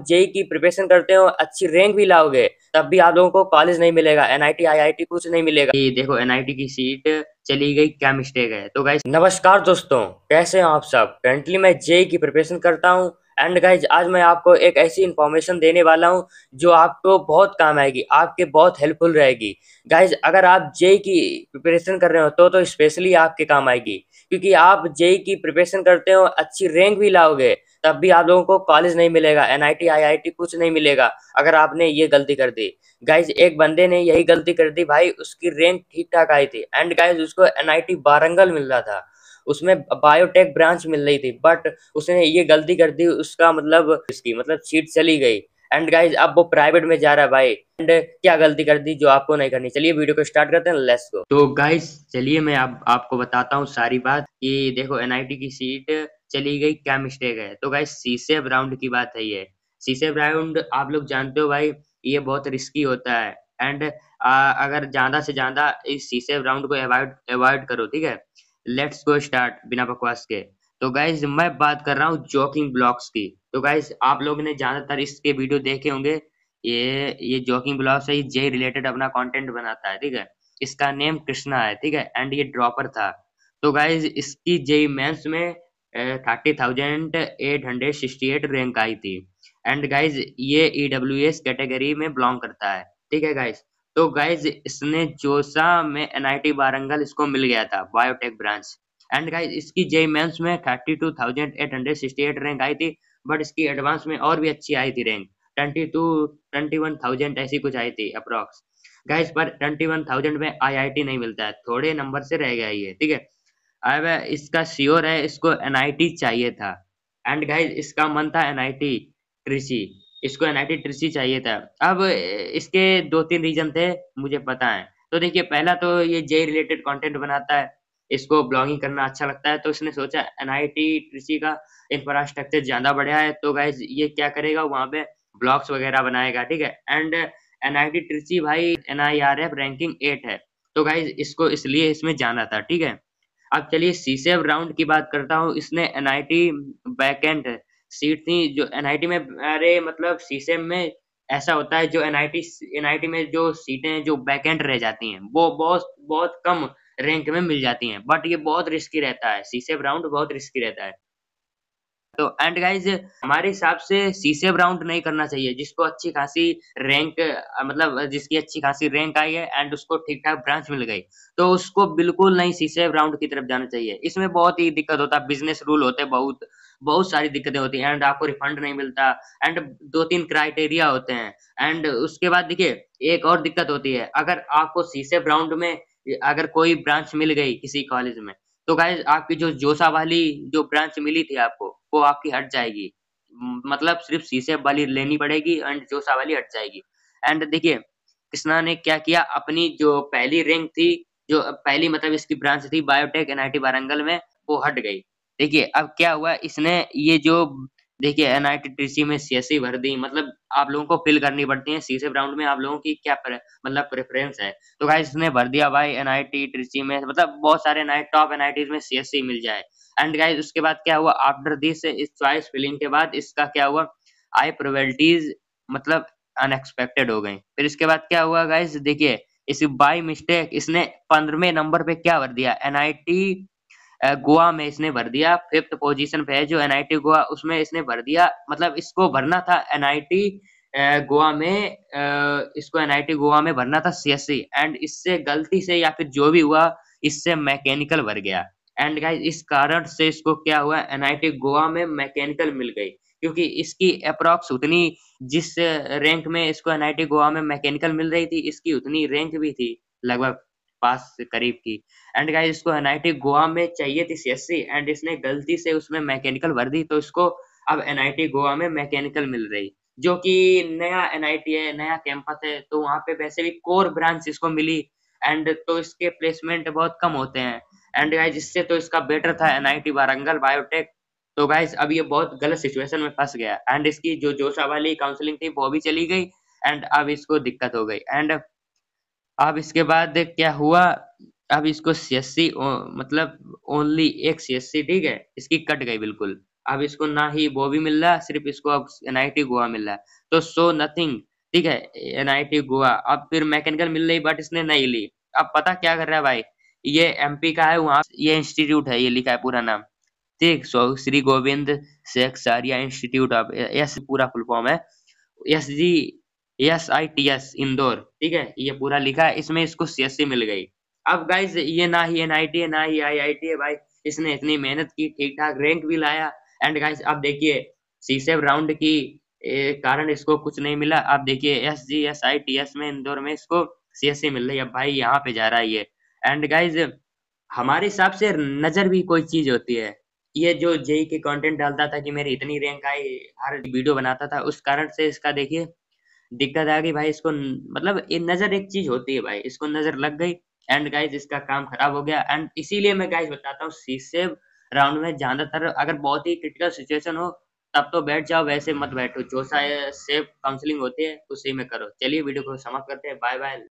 JEE की preparation करते हो, अच्छी रैंक भी लाओगे, तब भी आप लोगों को कॉलेज नहीं मिलेगा, एनआईटी आईआईटी कुछ नहीं मिलेगा। ये देखो एनआईटी की सीट चली गई, क्या मिस्टेक है? तो गाइस नमस्कार दोस्तों, कैसे हो आप सब? करंटली मैं जेई की प्रिपरेशन करता हूँ एंड गाइज आज मैं आपको एक ऐसी इन्फॉर्मेशन देने वाला हूँ जो आपको बहुत काम आएगी, आपके बहुत हेल्पफुल रहेगी। गाइज अगर आप जेई की प्रिपरेशन कर रहे हो तो स्पेशली आपके काम आएगी, क्योंकि आप जेई की प्रिपरेशन करते हो, अच्छी रैंक भी लाओगे, तब भी आप लोगों को कॉलेज नहीं मिलेगा, एनआईटी आईआईटी कुछ नहीं मिलेगा अगर आपने ये गलती कर दी। गाइज एक बंदे ने यही गलती कर दी भाई, उसकी रैंक ठीक ठाक आई थी एंड गाइज उसको एनआईटी वारंगल मिल रहा था, उसमें बायोटेक ब्रांच मिल रही थी, बट उसने ये गलती कर दी, उसका मतलब इसकी मतलब सीट चली गई एंड गाइज अब वो प्राइवेट में जा रहा है भाई। एंड क्या गलती कर दी जो आपको नहीं करनी। चलिए वीडियो को स्टार्ट करते हैं, लेट्स गो। तो गाइज चलिए मैं आपको बताता हूँ सारी बात कि देखो एनआईटी की सीट चली गई, क्या मिस्टेक है। तो गाइज सीसेब राउंड की बात है ये। सीसेब राउंड आप लोग जानते हो भाई, ये बहुत रिस्की होता है एंड अगर ज्यादा से ज्यादा इस सीसेब राउंड को अवॉइड करो, ठीक है। लेट्स गो स्टार्ट बिना बकवास के। तो गाइज मैं बात कर रहा हूँ जॉकिंग ब्लॉक्स की। तो गाइज आप लोगों ने ज्यादातर इसके वीडियो देखे होंगे। ये जॉकिंग ब्लॉक्स है, ये जे रिलेटेड अपना कंटेंट बनाता है, ठीक है। इसका नेम कृष्णा है, ठीक है, एंड ये ड्रॉपर था। तो गाइज इसकी जेई मेंस में 30,868 रैंक आई थी एंड गाइज ये ईडब्ल्यूएस कैटेगरी में बिलोंग करता है, ठीक है गाइज। तो गाइज इसने जोसा में एनआईटी वारंगल इसको मिल गया था, बायोटेक ब्रांच। एंड गाइज इसकी जेई मेंस में 32,868 रैंक आई थी, बट इसकी एडवांस में और भी अच्छी आई थी रैंक, 21,000 ऐसी कुछ आई थी अप्रोक्स। गाइज पर 21,000 में आईआईटी नहीं मिलता है, थोड़े नंबर से रह गया ये, ठीक है। अब इसका श्योर है, इसको एनआईटी चाहिए था एंड गाइज इसका मन था एनआईटी ट्रिची, इसको एनआईटी ट्रिची चाहिए था। अब इसके दो तीन रीजन थे, मुझे पता है। तो देखिए पहला तो ये जे रिलेटेड कंटेंट बनाता है, इसको ब्लॉगिंग करना अच्छा लगता है, तो इसने सोचा एनआईटी ट्रिची का इंफ्रास्ट्रक्चर ज्यादा बढ़िया है, तो गाइज ये क्या करेगा, वहां पे ब्लॉग्स वगैरह बनाएगा, ठीक है। एंड एनआईटी ट्रिची भाई एनआईआरएफ रैंकिंग 8 है, तो गाइज इसको इसलिए इसमें जाना था, ठीक है। अब चलिए सीसेब राउंड की बात करता हूँ। इसने एनआईटी बैकएंड सीट थी जो एनआईटी में, अरे मतलब सीसेब में ऐसा होता है, जो एनआईटी में जो सीटें जो बैकएंड रह जाती हैं वो बहुत बहुत कम रैंक में मिल जाती हैं, बट ये बहुत रिस्की रहता है, सीसेब राउंड बहुत रिस्की रहता है। तो एंड गाइज हमारे हिसाब से सीसेब राउंड नहीं करना चाहिए, जिसको अच्छी खासी रैंक मतलब जिसकी अच्छी खासी रैंक आई है एंड उसको ठीक ठाक ब्रांच मिल गई, तो उसको बिल्कुल नहीं सीसेब राउंड की तरफ जाना चाहिए। इसमें बहुत ही दिक्कत होता है, बिजनेस रूल होते हैं, बहुत बहुत सारी दिक्कतें होती हैं एंड आपको रिफंड नहीं मिलता एंड दो तीन क्राइटेरिया होते हैं। एंड उसके बाद देखिए एक और दिक्कत होती है, अगर आपको सीसेब राउंड में अगर कोई ब्रांच मिल गई किसी कॉलेज में, तो गाइस आपकी जो जोसा वाली जो ब्रांच मिली थी आपको, वो आपकी हट जाएगी। मतलब सिर्फ सीसेब वाली लेनी पड़ेगी एंड जोसा वाली हट जाएगी। एंड देखिए कृष्णा ने क्या किया, अपनी जो पहली रैंक थी, जो पहली मतलब इसकी ब्रांच थी बायोटेक एनआईटी वारंगल में, वो हट गई। देखिए अब क्या हुआ, इसने ये जो देखिए एनआईटी ट्रिची में सीएससी भर दी, मतलब आप लोगों को फिल करनी पड़ती है सीसेब राउंड में, आप लोगों की क्या मतलब प्रेफरेंस है। तो गाइस इसने भर दिया भाई एनआईटी ट्रिची में, मतलब बहुत सारे टॉप एनआईटीज में सीएससी मिल जाए। एंड गाइस उसके बाद क्या हुआ, आफ्टर दिस इस चॉइस फिलिंग के बाद इसका क्या हुआ, आई प्रोबेबिलिटीज मतलब अनएक्सपेक्टेड हो गई। फिर इसके बाद क्या हुआ गाइस, देखिए इस बाय मिस्टेक इसने 15वें नंबर पे क्या भर दिया, एनआईटी गोवा में इसने भर दिया, 5th पोजीशन पे है जो एनआईटी गोवा, उसमें इसने भर दिया, मतलब इसको भरना था एनआईटी गोवा में, इसको एनआईटी गोवा में भरना था सीएससी एंड इससे गलती से या फिर जो भी हुआ, इससे मैकेनिकल भर गया। एंड गाइस इस कारण से इसको क्या हुआ, एनआईटी गोवा में मैकेनिकल मिल गई, क्योंकि इसकी अप्रोक्स उतनी जिस रैंक में इसको एनआईटी गोवा में मैकेनिकल मिल रही थी, इसकी उतनी रैंक भी थी, लगभग पास करीब की। एंड गाइस इसको एनआईटी गोवा में चाहिए थी सीएससी एंड इसने गलती से उसमें मैकेनिकल भर दी, तो इसको अब एनआईटी गोवा में मैकेनिकल मिल रही, जो कि नया एनआईटी है, नया कैंपस है, तो वहाँ पे वैसे भी कोर ब्रांच इसको मिली एंड तो इसके प्लेसमेंट बहुत कम होते हैं। एंड गाइस इससे तो इसका बेटर था एनआईटी वारंगल बायोटेक। तो गाइस अब ये बहुत गलत सिचुएशन में फंस गया एंड इसकी जो जोशा वाली काउंसलिंग थी वो भी चली गई एंड अब इसको दिक्कत हो गई। एंड अब इसके बाद क्या हुआ, अब इसको सीएससी मतलब ओनली एक सीएससी, ठीक है, इसकी कट गई बिल्कुल। अब इसको ना ही वो भी मिल रहा है, सिर्फ इसको अब एनआईटी गोवा मिल रहा है, तो सो नथिंग, ठीक है। एनआईटी गोवा अब फिर मैकेनिकल मिल रही, बट इसने नहीं ली। अब पता क्या कर रहा है भाई, ये एमपी का है, वहां ये इंस्टीट्यूट है, ये लिखा है पूरा नाम, ठीक। So Shri Govind Seksaria institute of, S पूरा फुल फॉर्म है, SGSITS इंदौर, ठीक है, ये पूरा लिखा है, इसमें इसको CSC मिल गई। अब गाइस ये ना ही एनआईटी है ना ही आईआईटी है भाई, इसने इतनी मेहनत की, ठीक ठाक रैंक भी लाया, एंड गाइस अब देखिए सीसेव राउंड की कारण इसको कुछ नहीं मिला। अब देखिए SGSITS में इंदौर में इसको CSC मिल रही है, अब भाई यहाँ पे जा रहा है ये। एंड गाइस हमारे हिसाब से नजर भी कोई चीज होती है, ये जो जेई के कंटेंट डालता था कि मेरी इतनी रैंक आई, हर वीडियो बनाता था, उस कारण से इसका देखिए दिक्कत आ गई भाई, इसको मतलब ये नजर एक चीज होती है भाई, इसको नजर लग गई, एंड गाइस इसका काम खराब हो गया। एंड इसीलिए मैं गाइस बताता हूँ सीसेव राउंड में ज्यादातर अगर बहुत ही क्रिटिकल सिचुएशन हो तब तो बैठ जाओ, वैसे मत बैठो, जो सा सेफ काउंसलिंग होती है उसी में करो। चलिए वीडियो को समाप्त करते हैं, बाय बाय।